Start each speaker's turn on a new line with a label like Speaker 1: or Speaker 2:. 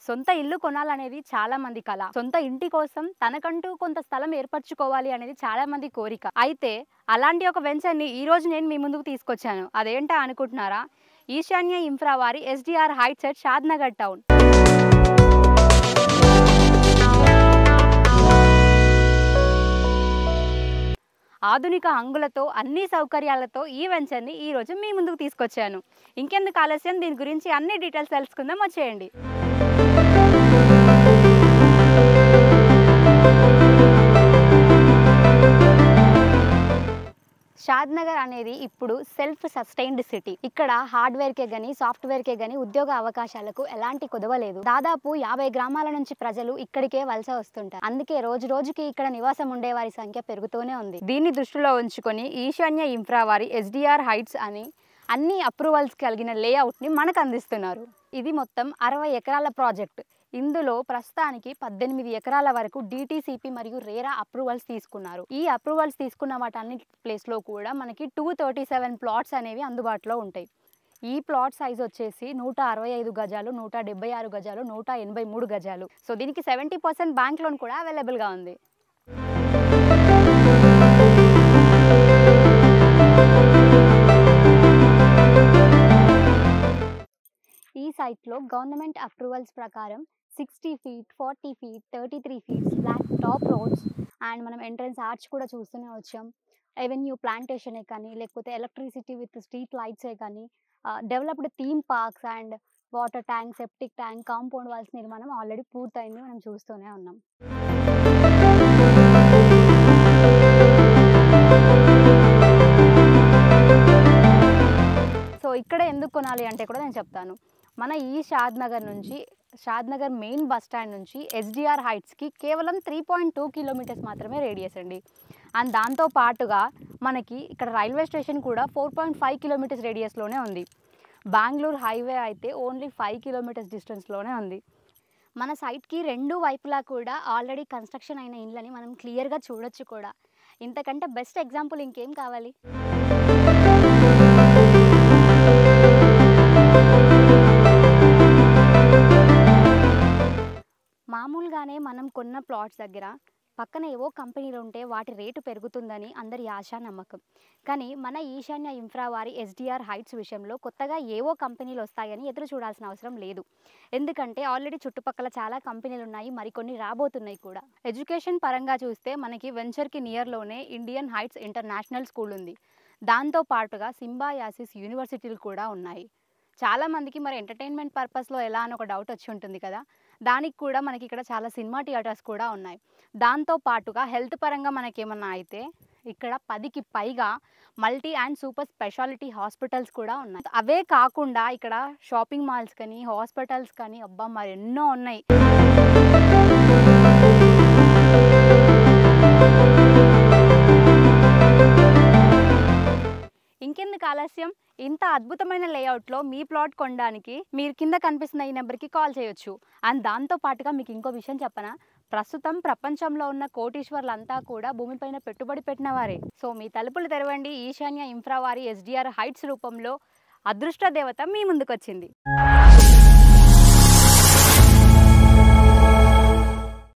Speaker 1: సొంత ఇల్లు కొనాలనేది చాలా మంది కల. సొంత ఇంటి కోసం తనకంటూ కొంత స్థలం ఏర్పరచుకోవాలి అనేది చాలా మంది కోరిక. అయితే అలాంటి ఒక వెంచర్‌ని ఈ రోజు నేను మీ ముందుకు తీసుకొచ్చాను. అదేంటా అనుకుంటున్నారా? ఈశాన్య ఇన్ఫ్రా వారి SDR heights at Shadnagar town. ఆధునిక హంగులతో అన్ని సౌకర్యాలతో ఈ వెంచర్‌ని ఈ రోజు మీ ముందుకు తీసుకొచ్చాను. ఇంకెందుకు ఆలస్యం, దీని గురించి అన్ని డీటెయిల్స్ తెలుసుకుందాం, వచ్చేయండి. షాద్‌నగర్ అనేది ఇప్పుడు సెల్ఫ్ సస్టైన్డ్ సిటీ. ఇక్కడ హార్డ్వేర్కే గానీ సాఫ్ట్వేర్కే గానీ ఉద్యోగ అవకాశాలకు ఎలాంటి కొదవ లేదు. దాదాపు 50 గ్రామాల నుంచి ప్రజలు ఇక్కడికే వలస వస్తుంటారు. అందుకే రోజు రోజుకి ఇక్కడ నివాసం ఉండే వారి సంఖ్య పెరుగుతూనే ఉంది. దీన్ని దృష్టిలో ఉంచుకొని ఈశాన్య ఇన్ఫ్రా వారి ఎస్‌డిఆర్ హైట్స్ అని అన్ని అప్రూవల్స్ కలిగిన లేఅవుట్ని మనకు అందిస్తున్నారు. ఇది మొత్తం 60 ఎకరాల ప్రాజెక్ట్. ఇందులో ప్రస్తుతానికి 18 ఎకరాల వరకు DTCP మరియు రేరా అప్రూవల్స్ తీసుకున్నారు. ఈ అప్రూవల్స్ తీసుకున్న వాటన్నిటి ప్లేస్లో కూడా మనకి 237 ప్లాట్స్ అనేవి అందుబాటులో ఉంటాయి. ఈ ప్లాట్ సైజ్ వచ్చేసి 165 గజాలు, 176 గజాలు, 183 గజాలు. సో దీనికి 70% బ్యాంక్ లోన్ కూడా అవైలబుల్గా ఉంది. ఈ సైట్లో గవర్నమెంట్ అప్రూవల్స్ ప్రకారం 60 feet, 40 feet, 33 feets flat top roads and మనం ఎంట్రన్స్ ఆర్చ్ కూడా చూస్తూనే వచ్చాం. ఎవెన్యూ ప్లాంటేషనే కానీ, లేకపోతే ఎలక్ట్రిసిటీ విత్ స్ట్రీట్ లైట్సే కానీ, developed theme parks and water tank, septic tank, compound walls నిర్మాణం ఆల్రెడీ పూర్తయింది, మనం చూస్తూనే ఉన్నాం. సో ఇక్కడ ఎందుకు కొనాలి అంటే కూడా నేను చెప్తాను. మన ఈ షాద్‌నగర్ మెయిన్ బస్ స్టాండ్ నుంచి ఎస్‌డిఆర్ హైట్స్కి కేవలం 3.2 కిలోమీటర్స్ మాత్రమే రేడియస్ అండి. అండ్ దాంతో పాటుగా మనకి ఇక్కడ రైల్వే స్టేషన్ కూడా 4.5 కిలోమీటర్స్ రేడియస్లోనే ఉంది. బెంగళూరు హైవే అయితే ఓన్లీ 5 కిలోమీటర్స్ డిస్టెన్స్లోనే ఉంది. మన సైట్కి రెండు వైపులా కూడా ఆల్రెడీ కన్స్ట్రక్షన్ అయిన ఇండ్లని మనం క్లియర్గా చూడొచ్చు కూడా. ఇంతకంటే బెస్ట్ ఎగ్జాంపుల్ ఇంకేం కావాలి? మామూలుగానే మనం కొన్న ప్లాట్స్ దగ్గర పక్కన ఏవో కంపెనీలు ఉంటే వాటి రేటు పెరుగుతుందని అందరి ఆశ, నమ్మకం. కానీ మన ఈశాన్య ఇన్ఫ్రా వారి ఎస్‌డిఆర్ హైట్స్ విషయంలో కొత్తగా ఏవో కంపెనీలు వస్తాయని ఎదురు చూడాల్సిన అవసరం లేదు. ఎందుకంటే ఆల్రెడీ చుట్టుపక్కల చాలా కంపెనీలు ఉన్నాయి, మరికొన్ని రాబోతున్నాయి కూడా. ఎడ్యుకేషన్ పరంగా చూస్తే మనకి వెంచర్కి నియర్లోనే ఇండియన్ హైట్స్ ఇంటర్నేషనల్ స్కూల్ ఉంది. దాంతో పాటుగా సింబాయాసిస్ యూనివర్సిటీలు కూడా ఉన్నాయి. చాలామందికి మరి ఎంటర్టైన్మెంట్ పర్పస్లో ఎలా అని ఒక డౌట్ వచ్చి ఉంటుంది కదా. దానికి కూడా మనకి ఇక్కడ చాలా సినిమా థియేటర్స్ కూడా ఉన్నాయి. దాంతో పాటుగా హెల్త్ పరంగా మనకేమన్నా అయితే ఇక్కడ 10కి పైగా multi and super speciality hospitals కూడా ఉన్నాయి. అవే కాకుండా ఇక్కడ షాపింగ్ మాల్స్ కానీ, హాస్పిటల్స్ కానీ అబ్బా మరి ఎన్నో ఉన్నాయి. ఇంకెందుకు ఆలస్యం, ఇంత అద్భుతమైన లేఅవుట్లో మీ ప్లాట్ కొనడానికి మీరు కింద కనిపిస్తున్న ఈ నెంబర్కి కాల్ చేయొచ్చు. అండ్ దాంతో పాటుగా మీకు ఇంకో విషయం చెప్పనా, ప్రస్తుతం ప్రపంచంలో ఉన్న కోటీశ్వర్లంతా కూడా భూమిపైన పెట్టుబడి పెట్టిన వారే. సో మీ తలుపులు తెరవండి, ఈశాన్య ఇన్ఫ్రా వారి ఎస్‌డిఆర్ హైట్స్ రూపంలో అదృష్ట దేవత మీ ముందుకు వచ్చింది.